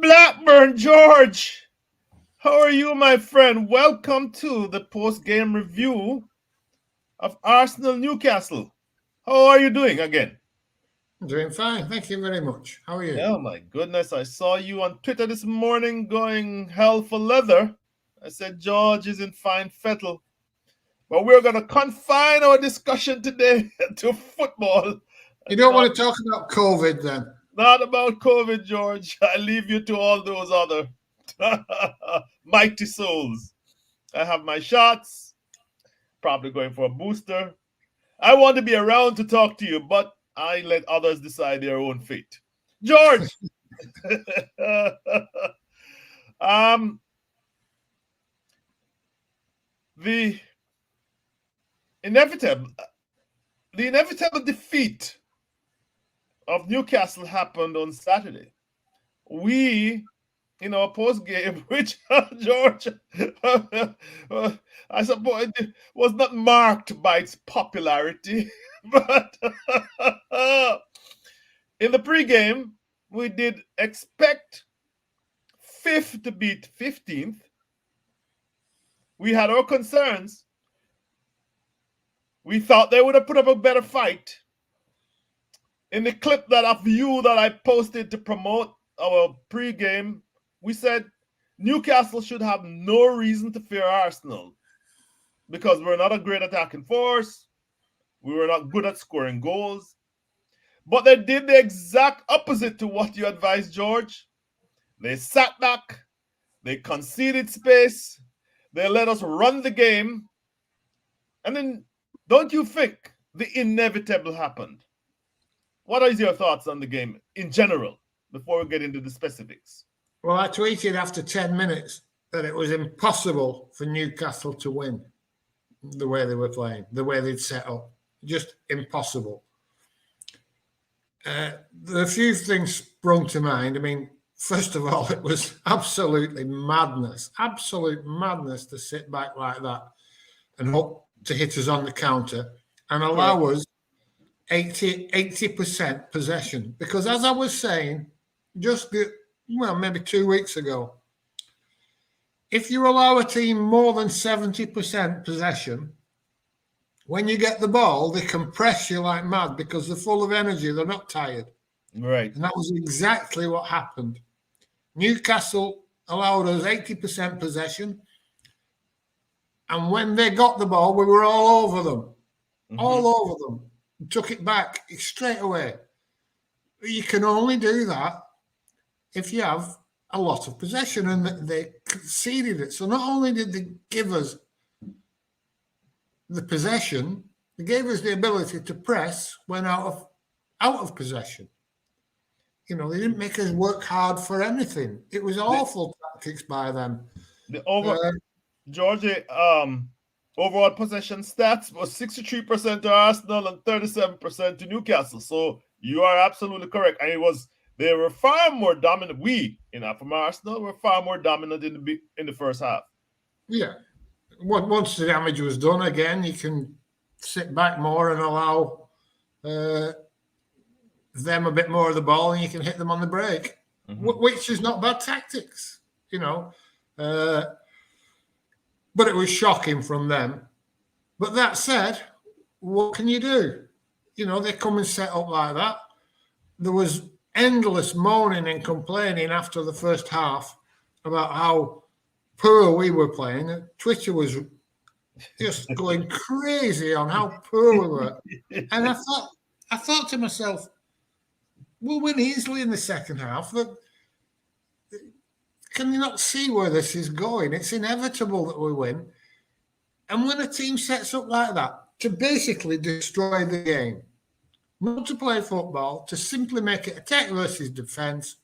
Blackburn George, how are you, my friend? Welcome to the post-game review of Arsenal Newcastle. How are you doing again? I'm doing fine. Thank you very much. How are you? Oh my goodness, I saw you on Twitter this morning going hell for leather. I said George is in fine fettle. But we're going to confine our discussion today to football. You don't want to talk about COVID then? Not about COVID, George. I leave you to all those other mighty souls. I have my shots, probably going for a booster. I want to be around to talk to you, but I let others decide their own fate. George, the inevitable, defeat of Newcastle happened on Saturday. We, in our post game, which George, I suppose, was not marked by its popularity, but in the pre-game, we did expect 5th to beat 15th. We had our concerns. We thought they would have put up a better fight. In the clip of you that I posted to promote our pre-game, we said Newcastle should have no reason to fear Arsenal because we're not a great attacking force. We were not good at scoring goals. But they did the exact opposite to what you advised, George. They sat back. They conceded space. They let us run the game. And then, don't you think the inevitable happened? What are your thoughts on the game in general before we get into the specifics? Well, I tweeted after 10 minutes that it was impossible for Newcastle to win the way they were playing, the way they'd set up. Just impossible. There are a few things sprung to mind. I mean, first of all, it was absolute madness to sit back like that and hope to hit us on the counter and allow us 80% possession. Because as I was saying, maybe 2 weeks ago, if you allow a team more than 70% possession, when you get the ball, they can press you like mad because they're full of energy. They're not tired. Right. And that was exactly what happened. Newcastle allowed us 80% possession. And when they got the ball, we were all over them. Mm-hmm. All over them. Took it back straight away. You can only do that if you have a lot of possession, and they conceded it. So not only did they give us the possession, they gave us the ability to press when out of possession. You know, they didn't make us work hard for anything. It was awful tactics by them. Georgie, overall possession stats was 63% to Arsenal and 37% to Newcastle. So you are absolutely correct. And they were far more dominant. From Arsenal, were far more dominant in the first half. Yeah. Once the damage was done, again, you can sit back more and allow them a bit more of the ball, and you can hit them on the break, which is not bad tactics, you know. But it was shocking from them. But that said, what can you do? You know, they come and set up like that. There was endless moaning and complaining after the first half about how poor we were playing. Twitter was just going crazy on how poor we were. And I thought to myself, we'll win easily in the second half. But can you not see where this is going? It's inevitable that we win. And when a team sets up like that to basically destroy the game, not to play football, to simply make it attack versus defence,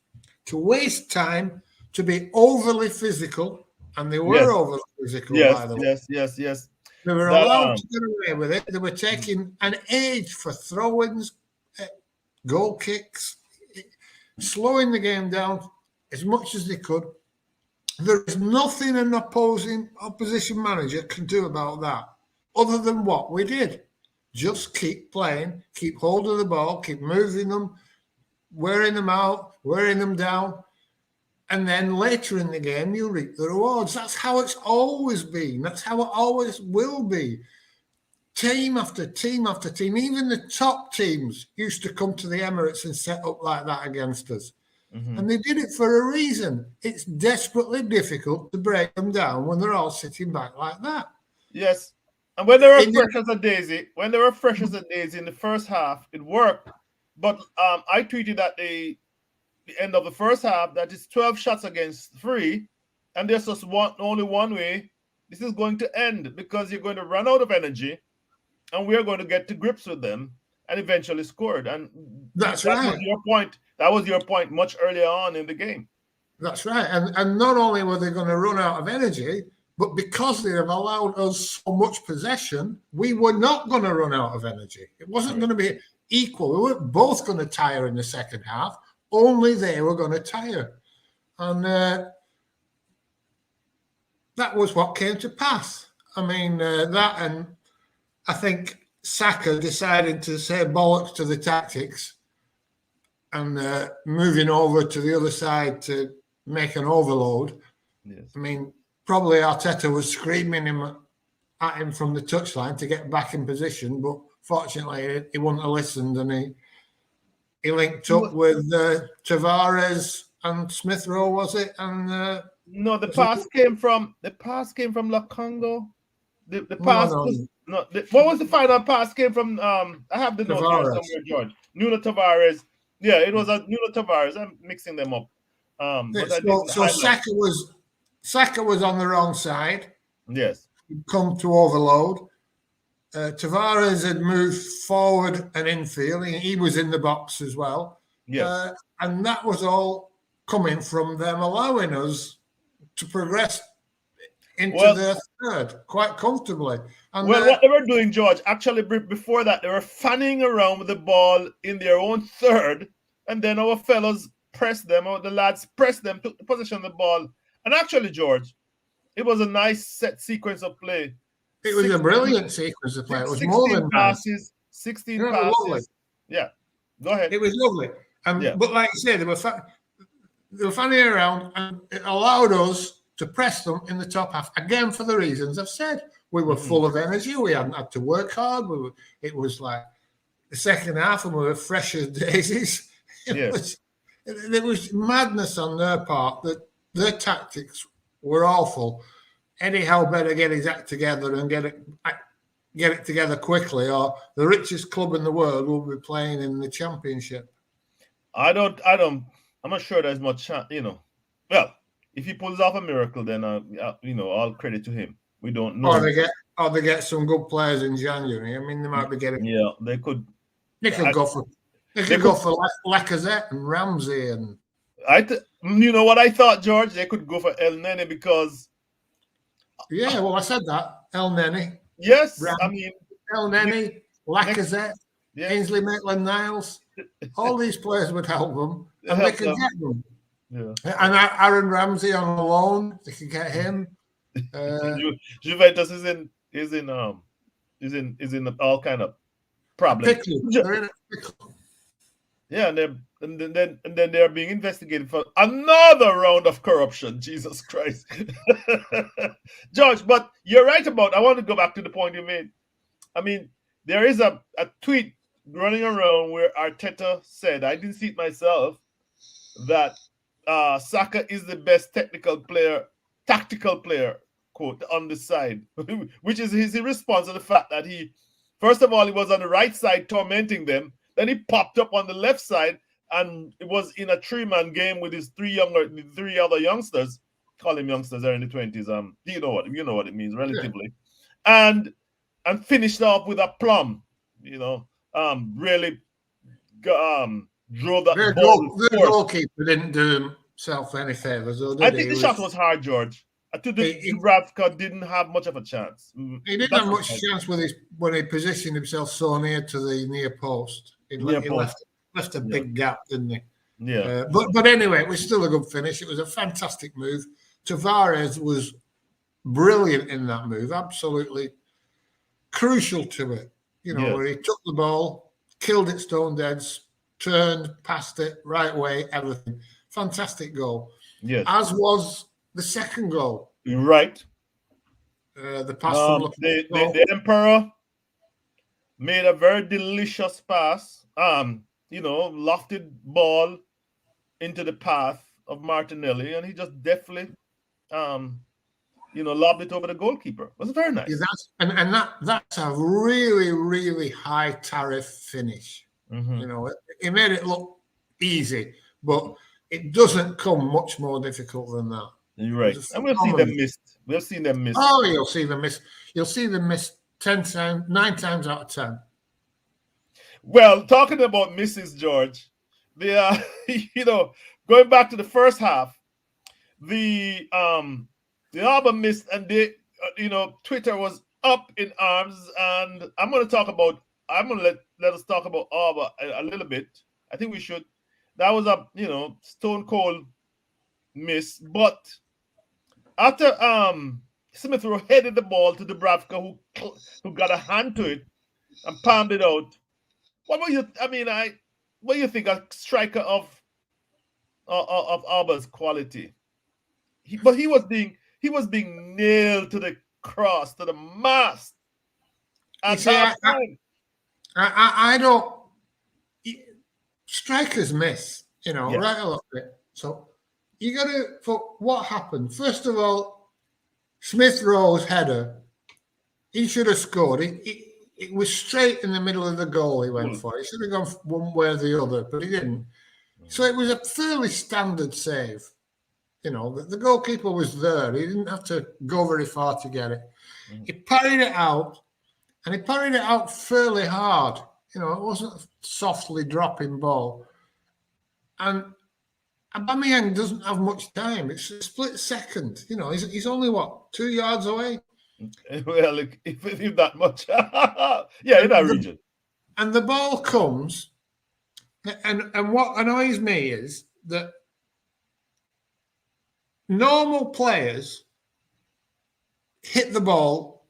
to waste time, to be overly physical, and they were overly physical, by the way. Yes. They were allowed to get away with it. They were taking an age for throw-ins, goal kicks, slowing the game down as much as they could. There is nothing an opposition manager can do about that other than what we did. Just keep playing, keep hold of the ball, keep moving them, wearing them out, wearing them down. And then later in the game, you reap the rewards. That's how it's always been. That's how it always will be. Team after team after team, even the top teams used to come to the Emirates and set up like that against us. Mm-hmm. And they did it for a reason. It's desperately difficult to break them down when they're all sitting back like that. Yes. And when they were fresh as a daisy, in the first half, it worked. But I tweeted at the end of the first half that it's 12 shots against 3, and there's just only one way this is going to end, because you're going to run out of energy, and we're going to get to grips with them and eventually scored. And that right. was your point. That was your point much earlier on in the game. That's right. And not only were they going to run out of energy, but because they have allowed us so much possession, we were not going to run out of energy. It wasn't going to be equal. We weren't both going to tire in the second half. Only they were going to tire. And that was what came to pass. I mean, that, and I think Saka decided to say bollocks to the tactics and moving over to the other side to make an overload. Yes. I mean, probably Arteta was screaming at him from the touchline to get back in position, but fortunately he wouldn't have listened, and he linked up with Tavares and Smith Rowe, was it? And no, the pass came from Lokongo. The pass was what was the final pass came from? I have the note here somewhere, George. Nuno Tavares. Yeah, it was a Nuno Tavares. I'm mixing them up. So Saka was on the wrong side. Yes. He'd come to overload. Tavares had moved forward and infield. He was in the box as well. Yes. And that was all coming from them allowing us to progress into their third quite comfortably. And what they were doing, George, actually before that, they were fanning around with the ball in their own third, and then our fellows pressed them, or the lads pressed them, took the possession of the ball. And actually, George, it was a nice set sequence of play. It was a brilliant sequence of play. It was more than passes, 16 passes. Lovely. Yeah, go ahead. It was lovely. But like I said, they were fanning around, and it allowed us to press them in the top half, again, for the reasons I've said. We were full of energy. We hadn't had to work hard. It was like the second half, and we were fresh as daisies. There was madness on their part. That their tactics were awful. Eddie Howe better get his act together and get it together quickly, or the richest club in the world will be playing in the Championship. I'm not sure there's much chance, Well, if he pulls off a miracle, then all credit to him. We don't know. Or they get some good players in January. I mean, they might be getting. Yeah, they could. They could go for Lacazette and Ramsey and. You know what I thought, George? They could go for El Nene because. Yeah, well, I said that. El Nene. Yes, Ramsey, El Nene, Lacazette, Ainsley Maitland-Niles. All these players would help them, and they could get them. Yeah. And Aaron Ramsey on loan, they could get him. Juventus is in all kind of problems. They're in a pickle. Yeah, and then they're being investigated for another round of corruption. Jesus Christ, George. But you're right about. I want to go back to the point you made. I mean, there is a tweet running around where Arteta said, I didn't see it myself, that Saka is the best tactical player, quote, on the side, which is his response to the fact that first of all, he was on the right side tormenting them. Then he popped up on the left side, and it was in a 3-man game with his three other youngsters. Call him youngsters, they're in the 20s. You know what it means, relatively. Yeah. And finished off with a plum, really drove that ball. The goalkeeper didn't do himself any favors. I think the shot was hard, George. I think Dubravka didn't have much of a chance. He didn't have much chance when he positioned himself so near to the near post. He left a big gap, didn't he? Yeah. But anyway, it was still a good finish. It was a fantastic move. Tavares was brilliant in that move, absolutely crucial to it. Where he took the ball, killed it stone dead, turned, passed it right way, everything. fantastic goal. Yes. As was the second goal. You're right. The pass from the Emperor made a very delicious pass. Lofted ball into the path of Martinelli, and he just deftly, lobbed it over the goalkeeper. It was very nice. Yeah, that's a really, really high tariff finish. Mm-hmm. He made it look easy, but it doesn't come much more difficult than that. You're right. And we'll see them missed. We'll see them missed. Oh, you'll see them miss. You'll see them miss 9 times out of 10. Well, talking about misses, George, they are, going back to the first half, the Auburn missed, and they, Twitter was up in arms, and I'm going to let us talk about Auburn a little bit. I think we should. That was a, stone cold miss, but after Smith Rowe headed the ball to Dubravka, who got a hand to it and palmed it out. What do you think a striker of Auburn's quality? He was being nailed to the cross, to the mast. I don't. Strikers miss, right a little bit. So you got to. For what happened? First of all, Smith Rowe's header. He should have scored. It was straight in the middle of the goal he went for. He should have gone one way or the other, but he didn't. So it was a fairly standard save. The goalkeeper was there. He didn't have to go very far to get it. He parried it out, and he parried it out fairly hard. It wasn't a softly dropping ball. And Aubameyang doesn't have much time. It's a split second. He's only, 2 yards away? Well, if that much. Yeah, in that region. And the ball comes, and what annoys me is that normal players hit the ball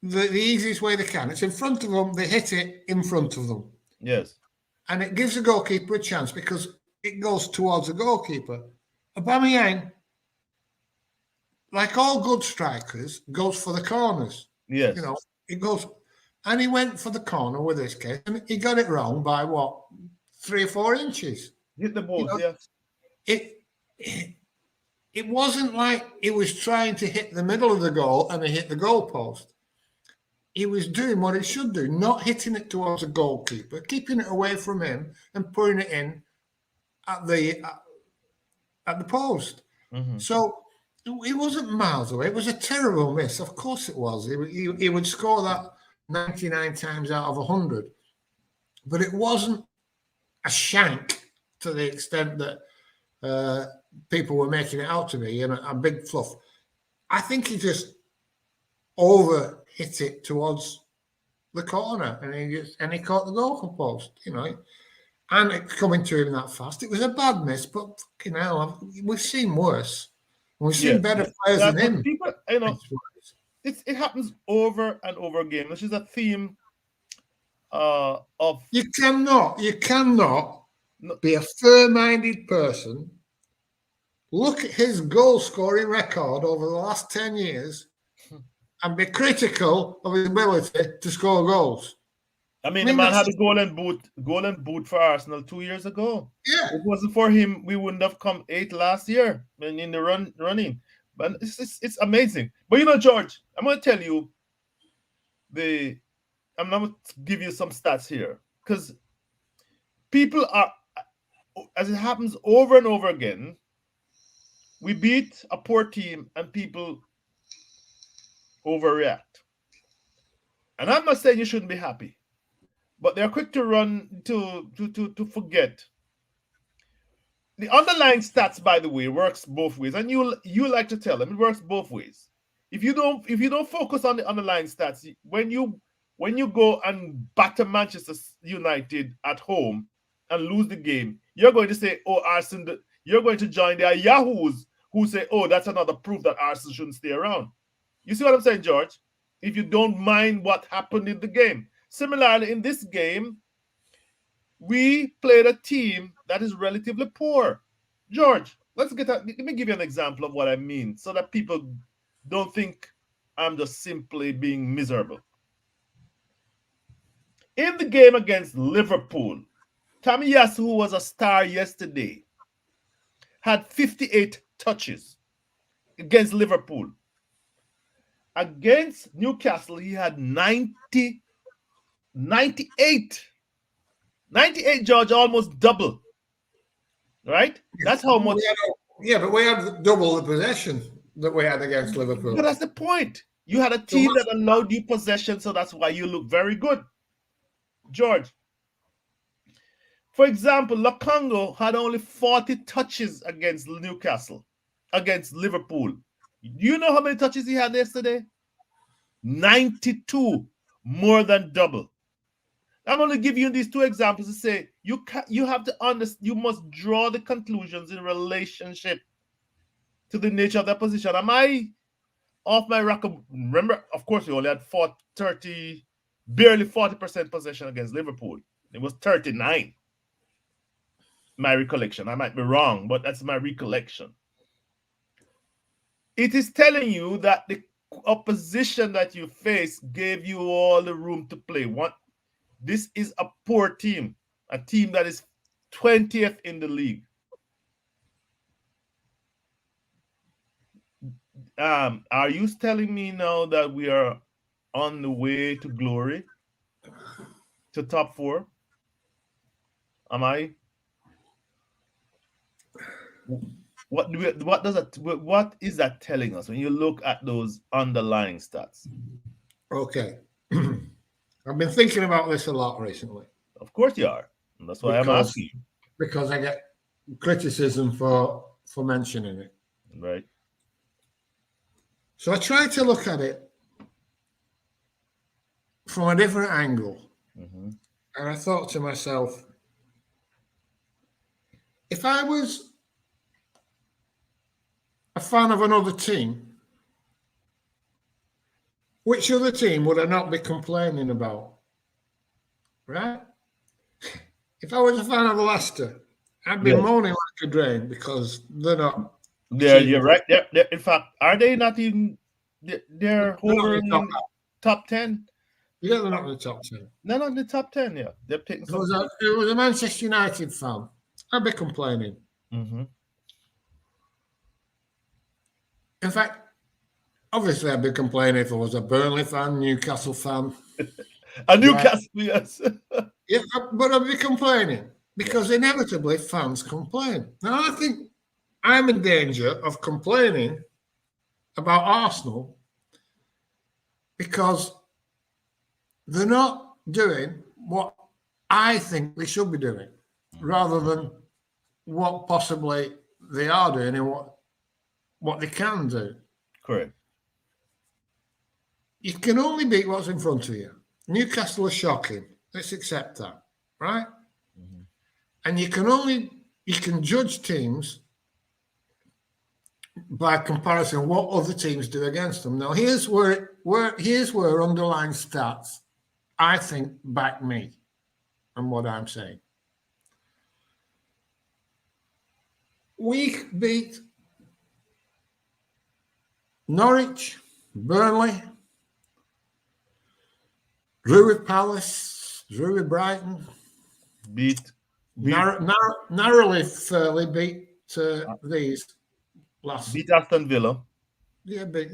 the easiest way they can. It's in front of them, they hit it in front of them. Yes. And it gives the goalkeeper a chance because it goes towards the goalkeeper. Aubameyang, like all good strikers, goes for the corners. Yes. It goes, and he went for the corner with this case, and he got it wrong by 3 or 4 inches. Hit the ball, yes. It wasn't like he was trying to hit the middle of the goal and he hit the goalpost. He was doing what he should do, not hitting it towards the goalkeeper, keeping it away from him and putting it in at the post. Mm-hmm. So it wasn't miles away. It was a terrible miss. Of course it was. He would score that 99 times out of 100. But it wasn't a shank to the extent that people were making it out to be, a big fluff. I think he just hit it towards the corner, and he caught the goal post, and it coming to him that fast. It was a bad miss, but fucking hell, we've seen worse. We've seen better players than him. People, it happens over and over again. This is a theme of you cannot be a fair-minded person. Look at his goal-scoring record over the last 10 years and be critical of his ability to score goals. The man had a goal and boot for Arsenal 2 years ago. Yeah. If it wasn't for him, we wouldn't have come 8th last year in the running. But it's amazing. But George, I'm going to tell you I'm going to give you some stats here, because people are, as it happens over and over again, we beat a poor team and people overreact. And I'm not saying you shouldn't be happy, but they're quick to run to forget. The underlying stats, by the way, works both ways, and you like to tell them it works both ways. If you don't focus on the underlying stats, when you go and batter Manchester United at home and lose the game, you're going to say, "Oh, Arsenal." You're going to join the yahoos who say, "Oh, that's another proof that Arsenal shouldn't stay around." You see what I'm saying, George? If you don't mind what happened in the game. Similarly, in this game, we played a team that is relatively poor. George, let me give you an example of what I mean so that people don't think I'm just simply being miserable. In the game against Liverpool, Tamiyasu, who was a star yesterday, had 58 touches against Liverpool. Against Newcastle, he had 98. 98, George, almost double. Right? That's how much. But we had double the possession that we had against Liverpool. But that's the point. You had a team that allowed you possession, so that's why you look very good. George, for example, Lokongo had only 40 touches against Newcastle, against Liverpool. Do you know how many touches he had yesterday? 92, more than double. I'm only giving you these two examples to say you have to understand, you must draw the conclusions in relationship to the nature of that position. Am I off my record? Remember, of course, we only had barely 40% possession against Liverpool. It was 39. My recollection. I might be wrong, but that's my recollection. It is telling you that the opposition that you face gave you all the room to play. This is a poor team, a team that is 20th in the league. Are you telling me now that we are on the way to glory, to top 4? Am I? What is that telling us when you look at those underlying stats? Okay. I've been thinking about this a lot recently. Of course you are. And that's why I'm asking you. Because I get criticism for mentioning it. Right. So I tried to look at it from a different angle. Mm-hmm. And I thought to myself, if I was a fan of another team, which other team would I not be complaining about? Right? If I was a fan of Leicester, I'd be moaning like a drain because they're not. Yeah, you're right. In fact, are they not even? They're hovering in top 10. Yeah, they're not in the top 10. They're not in the top 10. Yeah, they're picking. If it was a Manchester United fan, I'd be complaining. Mm-hmm. In fact, obviously, I'd be complaining if I was a Burnley fan, Newcastle fan. A Newcastle, yes. Yeah, but I'd be complaining because inevitably fans complain. Now, I think I'm in danger of complaining about Arsenal because they're not doing what I think they should be doing, rather than what possibly they are doing and what they can do. Correct. You can only beat what's in front of you. Newcastle are shocking. Let's accept that, right? Mm-hmm. And you can judge teams by comparison what other teams do against them. Now, here's where underlying stats I think back me and what I'm saying. We beat Norwich, Burnley, drew with Palace, drew with Brighton, narrowly fairly beat these last. Beat Aston Villa. Yeah, but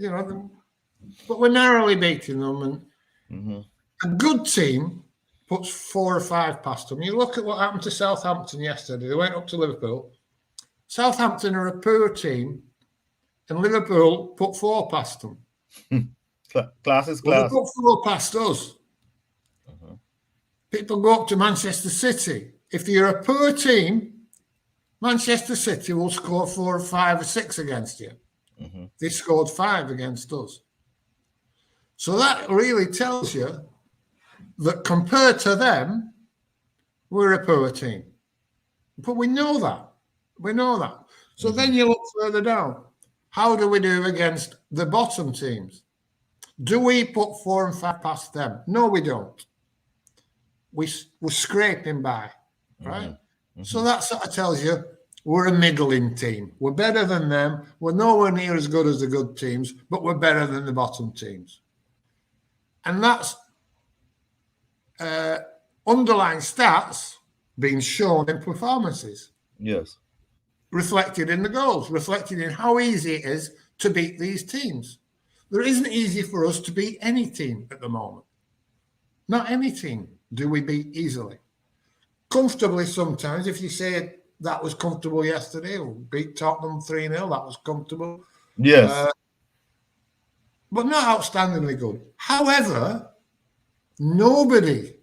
but we're narrowly beating them, and a good team puts 4 or 5 past them. You look at what happened to Southampton yesterday. They went up to Liverpool. Southampton are a poor team, and Liverpool put 4 past them. Class is class. They put 4 past us. People go up to Manchester City. If you're a poor team, Manchester City will score 4 or 5 or 6 against you. Mm-hmm. They scored 5 against us. So that really tells you that compared to them, we're a poor team. But we know that. We know that. So then you look further down. How do we do against the bottom teams? Do we put 4 and 5 past them? No, we don't. We're scraping by. right? Mm-hmm. So that sort of tells you we're a middling team. We're better than them. We're nowhere near as good as the good teams, but we're better than the bottom teams. And that's underlying stats being shown in performances. Yes. Reflected in the goals, reflected in how easy it is to beat these teams. There isn't easy for us to beat any team at the moment. Not any team do we beat easily. Comfortably sometimes, if you say that was comfortable yesterday, we beat Tottenham 3-0, that was comfortable. Yes. But not outstandingly good. However, nobody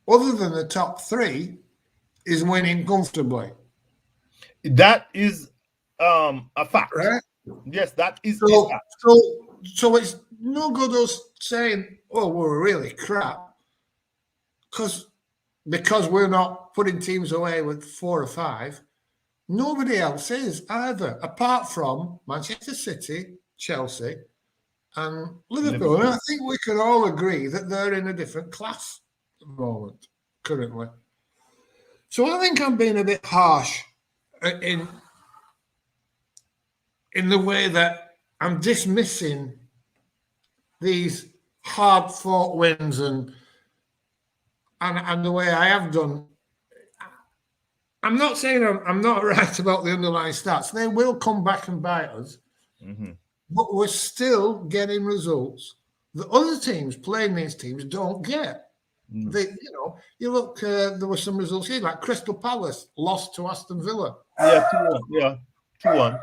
other than the top three is winning comfortably. That is a fact. Right? Yes, that is a fact. So it's no good us saying, oh, we're really crap. Because we're not putting teams away with 4 or 5, nobody else is either, apart from Manchester City, Chelsea, and Liverpool. And I think we can all agree that they're in a different class at the moment, currently. So I think I'm being a bit harsh in the way that I'm dismissing these hard-fought wins and the way I have done. I'm not saying I'm not right about the underlying stats. They will come back and bite us. Mm-hmm. But we're still getting results that other teams playing these teams don't get. Mm. You look, there were some results here, like Crystal Palace lost to Aston Villa. Yeah, 2-1. Yeah, 2-1.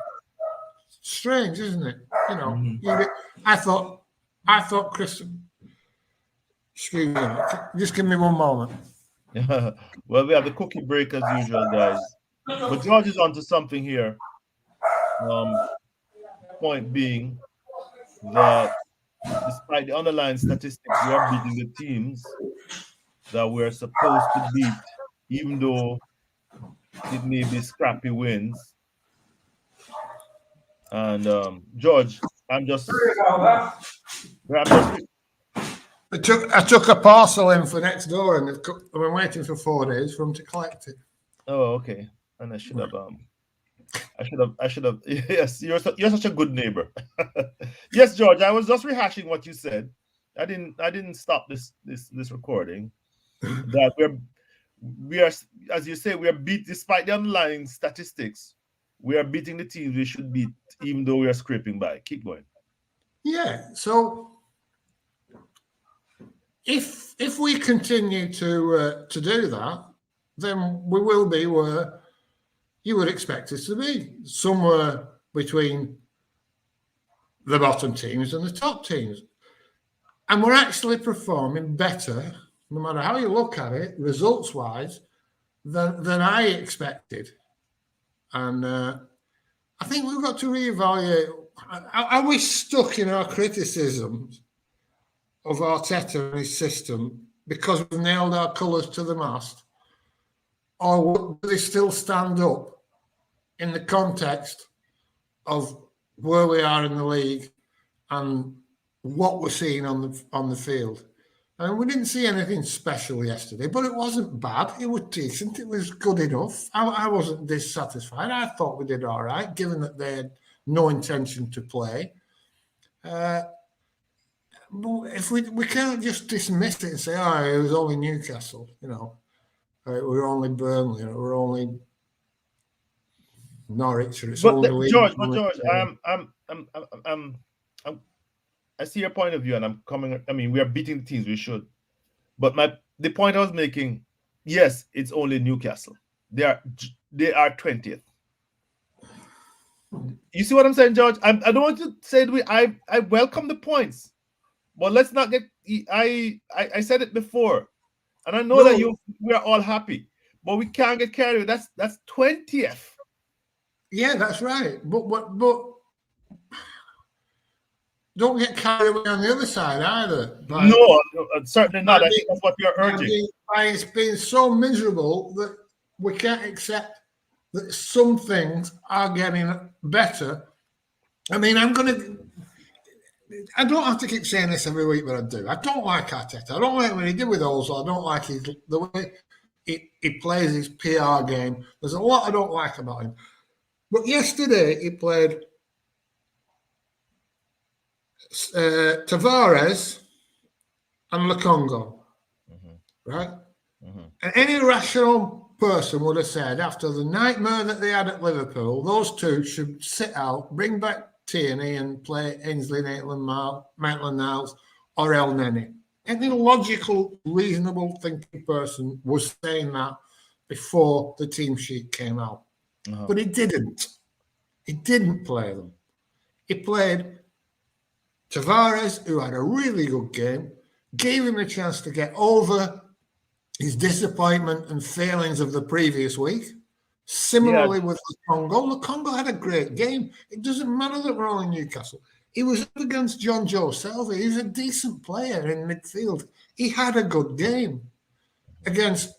Strange, isn't it? I thought Crystal. Excuse me, just give me one moment. Well, we have the cookie break as usual, guys. But George is onto something here. Point being that despite the underlying statistics, we are beating the teams that we're supposed to beat, even though it may be scrappy wins. And George, I took a parcel in for next door, and I've been waiting for 4 days for them to collect it. Oh, okay. And I should have. Yes, you're such a good neighbor. Yes, George. I was just rehashing what you said. I didn't stop this recording. That we are, as you say, we are beat despite the underlying statistics. We are beating the teams we should beat, even though we are scraping by. Keep going. Yeah. So if we continue to do that, then we will be where you would expect us to be, somewhere between the bottom teams and the top teams. And we're actually performing better, no matter how you look at it, results-wise, than I expected. And I think we've got to reevaluate. Are we stuck in our criticisms of Arteta and his system because we've nailed our colours to the mast? Or do they still stand up in the context of where we are in the league and what we're seeing on the field? And we didn't see anything special yesterday, but it wasn't bad. It was decent. It was good enough. I wasn't dissatisfied. I thought we did all right, given that they had no intention to play. But if we can't just dismiss it and say, oh, it was only Newcastle, we're only Burnley, we're only Norwich, or it's only George, I see your point of view, and I'm coming. I mean, we are beating the teams we should, but the point I was making, yes, it's only Newcastle. They are 20th. You see what I'm saying, George? I don't want to say I welcome the points, but let's not get. I said it before, and I know that we are all happy, but we can't get carried away. That's 20th. Yeah, that's right. But don't get carried away on the other side either. No, certainly not. I think that's what you're urging. It's been so miserable that we can't accept that some things are getting better. I mean, I don't have to keep saying this every week, but I do. I don't like Arteta. I don't like what he did with Ozil. I don't like the way he plays his PR game. There's a lot I don't like about him. But yesterday he played Tavares and Lukongo, right? And any rational person would have said, after the nightmare that they had at Liverpool, those two should sit out, bring back Tierney and play Ainsley Maitland-Niles or El Neni. Any logical, reasonable thinking person was saying that before the team sheet came out. But he didn't. He didn't play them. He played Tavares, who had a really good game, gave him a chance to get over his disappointment and failings of the previous week. Similarly with Lukongo. Lukongo had a great game. It doesn't matter that we're all in Newcastle. He was up against John Joe Selvey. He's a decent player in midfield. He had a good game against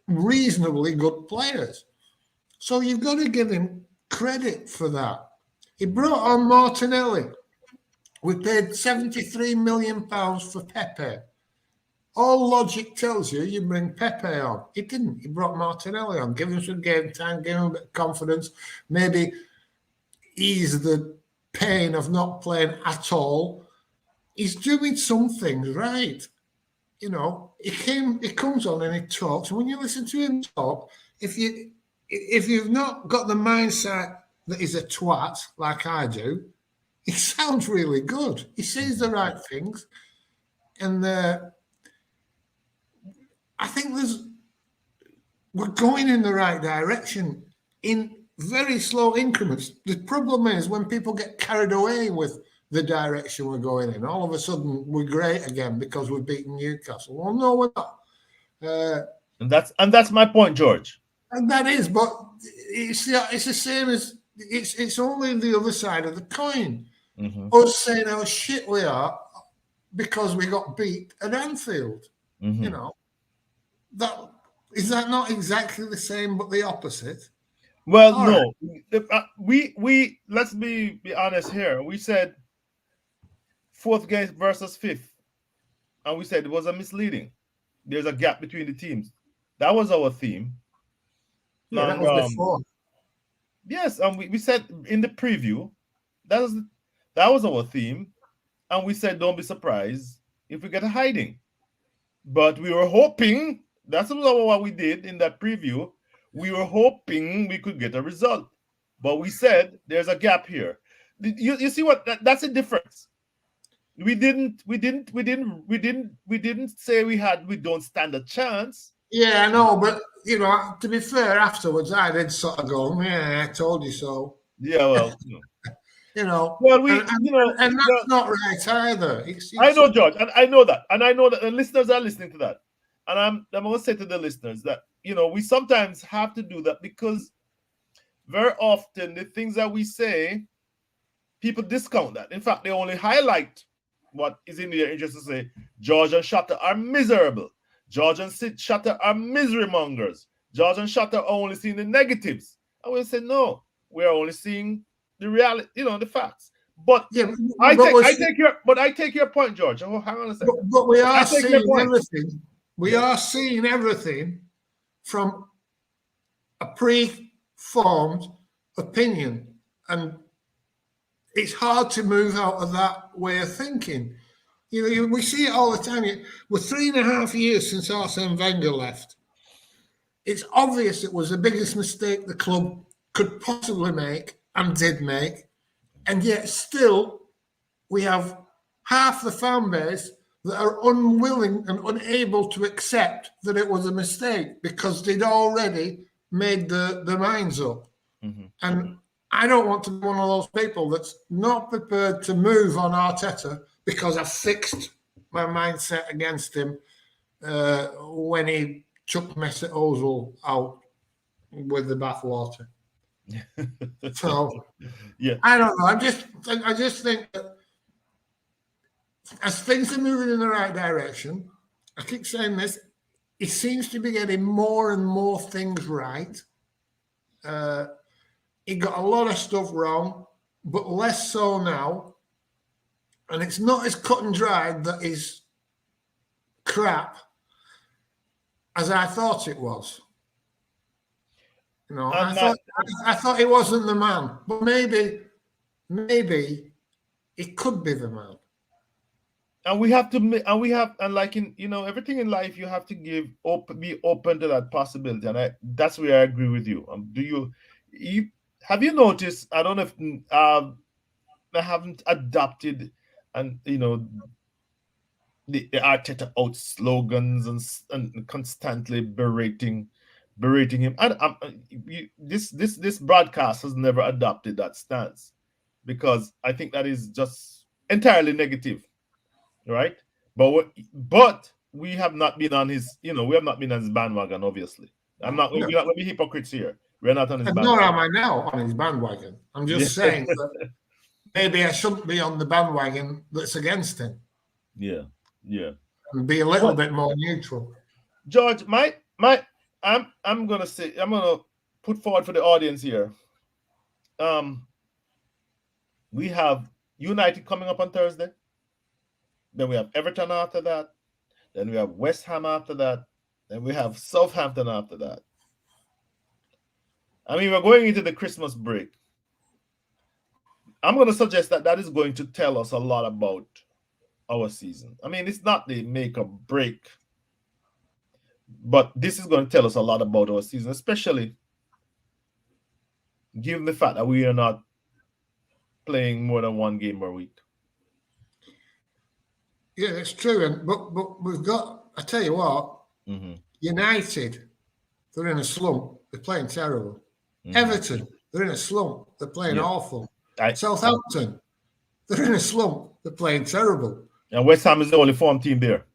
reasonably good players. So you've got to give him credit for that. He brought on Martinelli. We paid £73 million for Pepe. All logic tells you you bring Pepe on. He didn't. He brought Martinelli on. Give him some game time, give him a bit of confidence, maybe ease the pain of not playing at all. He's doing some things right. You know, he comes on and he talks. And when you listen to him talk, if you've not got the mindset that he's a twat like I do, he sounds really good. He says the right things. And I think we're going in the right direction in very slow increments. The problem is when people get carried away with the direction we're going in, all of a sudden we're great again because we've beaten Newcastle. Well, no, we're not. And that's my point, George. And that is, but it's the same as it's only the other side of the coin. Us saying how shit we are because we got beat at Anfield. You know. That is that not exactly the same, but the opposite? Well, all no. Right. We let's be honest here. We said fourth game versus fifth, and we said it was a misleading. There's a gap between the teams. That was our theme. Yeah, and, that was before. Yes, and we said in the preview that was our theme, and we said don't be surprised if we get a hiding. But we were hoping. That's what we did in that preview. We were hoping we could get a result, but we said there's a gap here. You see what? That's a difference. We didn't say we don't stand a chance. Yeah, I know, but you know, to be fair, afterwards I did sort of go, "Yeah, I told you so." Yeah, well, you know, well, and that's not right either. I know, George, and I know that, and listeners are listening to that. And I'm going to say to the listeners that, we sometimes have to do that because very often the things that we say, people discount that. In fact, they only highlight what is in their interest to say, George and Shotta are miserable. George and Shotta are misery mongers. George and Shotta are only seeing the negatives. I will say, no, we're only seeing the reality, the facts. But yeah, I take your point, George. Oh, hang on a second. But we are seeing everything. We are seeing everything from a pre-formed opinion, and it's hard to move out of that way of thinking. We see it all the time. We're 3.5 years since Arsene Wenger left. It's obvious it was the biggest mistake the club could possibly make and did make, and yet still we have half the fan base that are unwilling and unable to accept that it was a mistake because they'd already made the minds up. And I don't want to be one of those people that's not prepared to move on Arteta because I fixed my mindset against him when he took Mesut Ozil out with the bathwater. So, yeah, I don't know. I just think that as things are moving in the right direction, I keep saying this, he seems to be getting more and more things right. He got a lot of stuff wrong, but less so now. And it's not as cut and dried that he's crap. as I thought it was. You know, And I thought he wasn't the man, but maybe it could be the man. and we have to, and like in everything in life, you have to be open to that possibility, and that's where I agree with you. Have you noticed? I don't know if I haven't adopted, and the Arteta out slogans and constantly berating him. And this broadcast has never adopted that stance, because I think that is just entirely negative, right? But we have not been on his bandwagon. Obviously, we're not going to be hypocrites here. We're not on his bandwagon. Nor am I now on his bandwagon. I'm just saying that maybe I shouldn't be on the bandwagon that's against him. Yeah. And be a little bit more neutral. George, I'm gonna put forward for the audience here. We have United coming up on Thursday. Then we have Everton after that. Then we have West Ham after that. Then we have Southampton after that. I mean, we're going into the Christmas break. I'm going to suggest that is going to tell us a lot about our season. I mean, it's not the make or break, but this is going to tell us a lot about our season, especially given the fact that we are not playing more than one game per week. Yeah, it's true. But we've got, I tell you what, United, they're in a slump. They're playing terrible. Everton, they're in a slump. They're playing awful. Southampton, they're in a slump. They're playing terrible. And West Ham is the only form team there.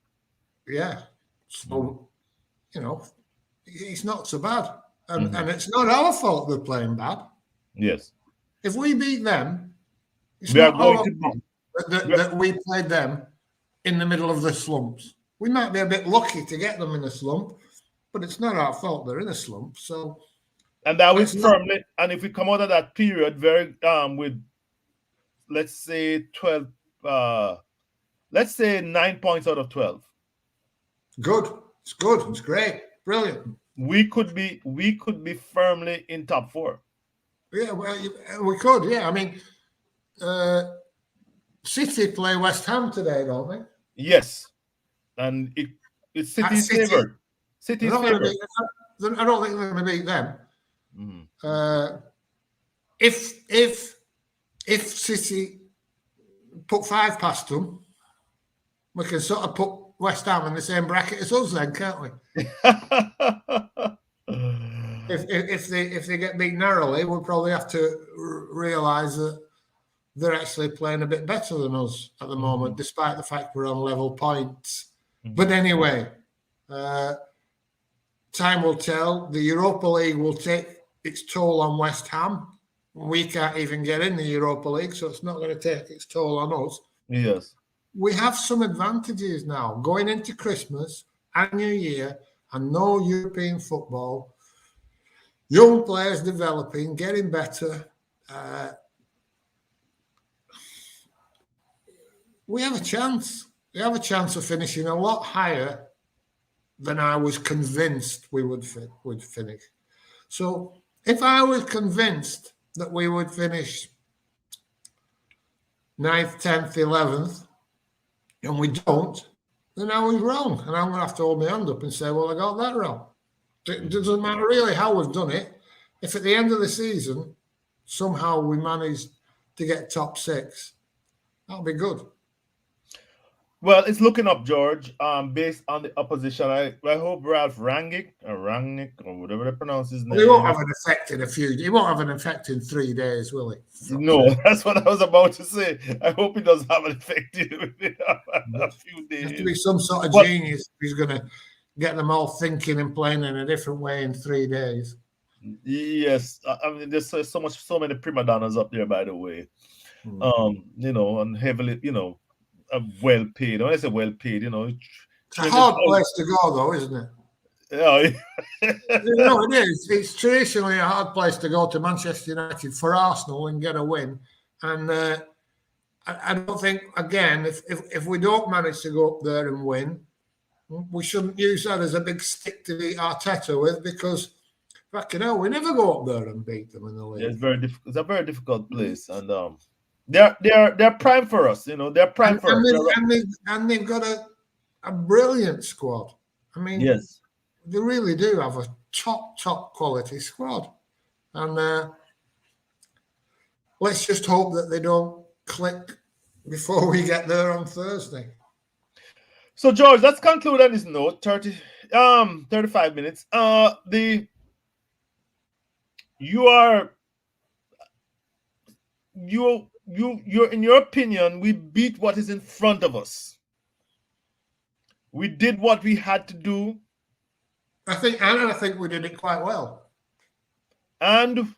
Yeah. So, it's not so bad. And it's not our fault they're playing bad. Yes. If we beat them, it's not our fault that we played them in the middle of the slumps. We might be a bit lucky to get them in a slump, but it's not our fault they're in a slump. So, and that was firmly, and if we come out of that period very with, let's say 12, let's say 9 points out of 12. Good. It's good. It's great. Brilliant. We could be firmly in top 4. Yeah, well, we could. Yeah, I mean, City play West Ham today, don't they? Yes, and it's City's favored. City's favored. I don't think they're going to beat them. If City put 5 past them, we can sort of put West Ham in the same bracket as us, then, can't we? if they get beat narrowly, we'll probably have to realise that they're actually playing a bit better than us at the moment, despite the fact we're on level points. But anyway, time will tell. The Europa League will take its toll on West Ham. We can't even get in the Europa League, so it's not going to take its toll on us. Yes. We have some advantages now going into Christmas and New Year and no European football. Young players developing, getting better. We have a chance. We have a chance of finishing a lot higher than I was convinced we would finish. So if I was convinced that we would finish 9th, 10th, 11th, and we don't, then I was wrong. And I'm going to have to hold my hand up and say, well, I got that wrong. It doesn't matter really how we've done it. If at the end of the season, somehow we managed to get top 6, that'll be good. Well, it's looking up, George. Based on the opposition, I hope Ralph Rangnick or whatever they pronounce his name. He won't have an effect in He won't have an effect in 3 days, will he? No, that's what I was about to say. I hope he does have an effect in a few days. He has to be some sort of genius. He's going to get them all thinking and playing in a different way in 3 days. Yes, I mean, there's so many prima donnas up there, by the way. And heavily, well paid. When I say well paid, it's a hard place to go, though, isn't it? Yeah, it is. It's traditionally a hard place to go to Manchester United for Arsenal and get a win. And I don't think, again, if we don't manage to go up there and win, we shouldn't use that as a big stick to beat Arteta with, because fucking hell, we never go up there and beat them in the league. Yeah, it's very difficult. It's a very difficult place, and they're prime for us. They're prime for us. And they've got a brilliant squad. I mean, yes, they really do have a top quality squad, and let's just hope that they don't click before we get there on Thursday. So George, let's conclude on this note. 35 minutes. You're in your opinion, we beat what is in front of us. We did what we had to do. I think we did it quite well. And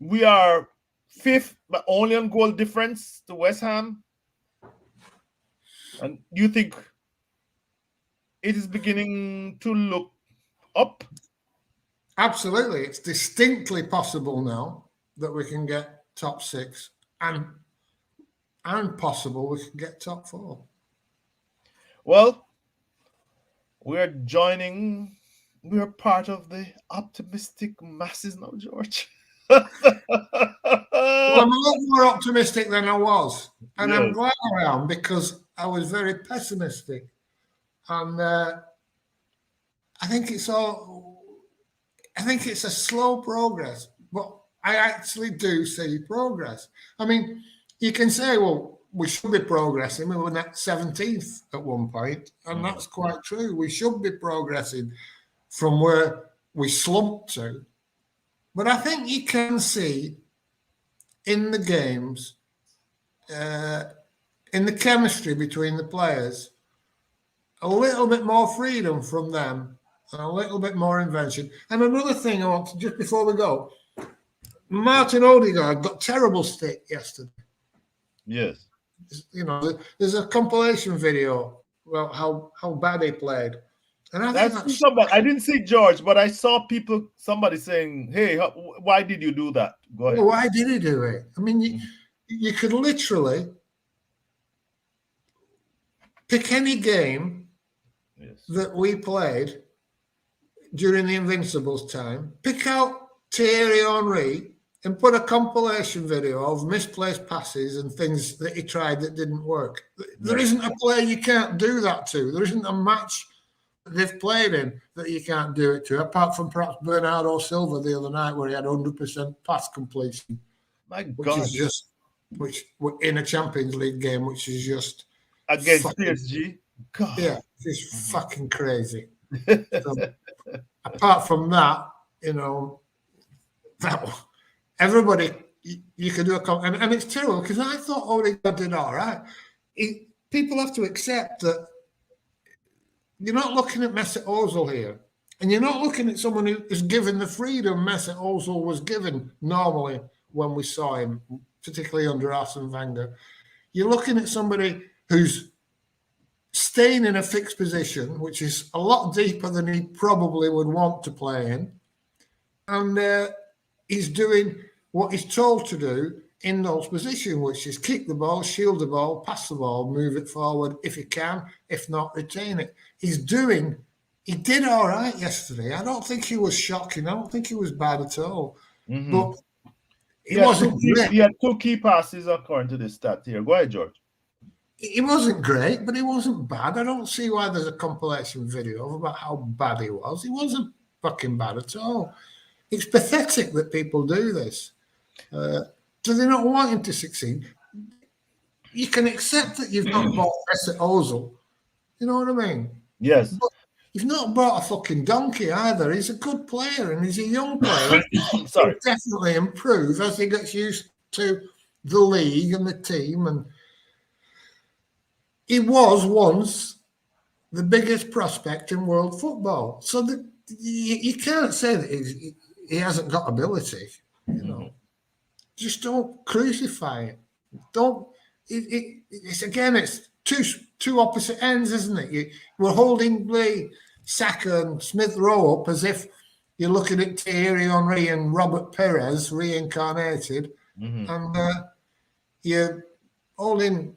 we are fifth, but only on goal difference to West Ham. And you think it is beginning to look up? Absolutely. It's distinctly possible now that we can get top 6, and possible we can get top 4. Well, we're part of the optimistic masses now, George. Well, I'm a lot more optimistic than I was, and I'm glad I am, because I was very pessimistic, and I think it's a slow progress, but I actually do see progress. I mean, you can say, well, we should be progressing. We were at 17th at one point, and that's quite true. We should be progressing from where we slumped to. But I think you can see in the games, in the chemistry between the players, a little bit more freedom from them and a little bit more invention. And another thing I want to, just before we go, Martin Odegaard got terrible stick yesterday. Yes. There's a compilation video about how bad he played. And I didn't see George, but I saw somebody saying, hey, why did you do that? Go ahead. Well, why did he do it? I mean, you could literally pick any game that we played during the Invincibles time, pick out Thierry Henry and put a compilation video of misplaced passes and things that he tried that didn't work. There isn't a player you can't do that to. There isn't a match that they've played in that you can't do it to, apart from perhaps Bernardo Silva the other night, where he had 100% pass completion. My God. Which is just, in a Champions League game, which is just against PSG. God. Yeah, it's fucking crazy. So, apart from that, everybody, you can do and it's terrible, because I thought Odegaard did all right. People have to accept that you're not looking at Mesut Ozil here, and you're not looking at someone who is given the freedom Mesut Ozil was given normally when we saw him, particularly under Arsene Wenger. You're looking at somebody who's staying in a fixed position, which is a lot deeper than he probably would want to play in, and he's doing what he's told to do in those positions, which is kick the ball, shield the ball, pass the ball, move it forward if he can, if not, retain it. He did all right yesterday. I don't think he was shocking. I don't think he was bad at all. Mm-hmm. But he wasn't great. He had 2 key passes according to this stat here. Go ahead, George. He wasn't great, but he wasn't bad. I don't see why there's a compilation video about how bad he was. He wasn't fucking bad at all. It's pathetic that people do this. Do they not want him to succeed? You can accept that you've not bought Mesut Ozil. You know what I mean? Yes. But you've not bought a fucking donkey either. He's a good player, and he's a young player. He'll definitely improve as he gets used to the league and the team. And he was once the biggest prospect in world football. So you can't say that he hasn't got ability, Just don't crucify it. Don't. It's two opposite ends, isn't it? We're holding Saka and Smith Rowe up as if you're looking at Thierry Henry and Robert Perez reincarnated, and you're holding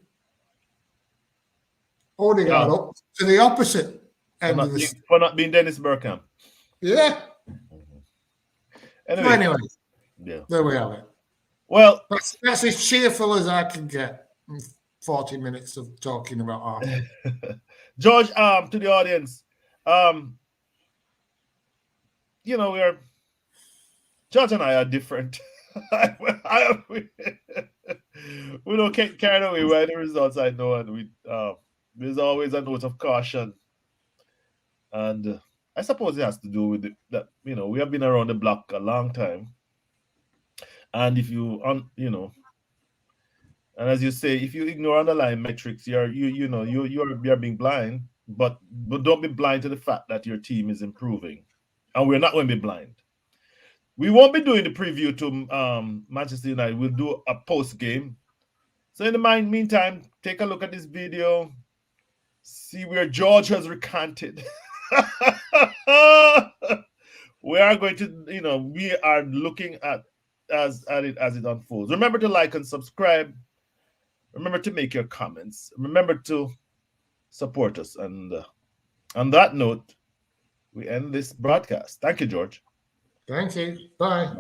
Odegaard up to the opposite End of the for not being Dennis Bergkamp. Yeah. Anyway, yeah, there we have it. Well, that's as cheerful as I can get. 40 minutes of talking about Arsenal. George, to the audience, George and I are different. We don't get carried away by the results, I know, and there's always a note of caution, and I suppose it has to do with that we have been around the block a long time, and if and as you say, if you ignore underlying metrics, you're being blind, but don't be blind to the fact that your team is improving, and we're not going to be blind. We won't be doing the preview to Manchester United. We'll do a post game. So in the meantime, take a look at this video. See where George has recanted. We are going to, we are looking at it as it unfolds. Remember to like and subscribe. Remember to make your comments. Remember to support us. And on that note, we end this broadcast. Thank you, George. Thank you. Bye.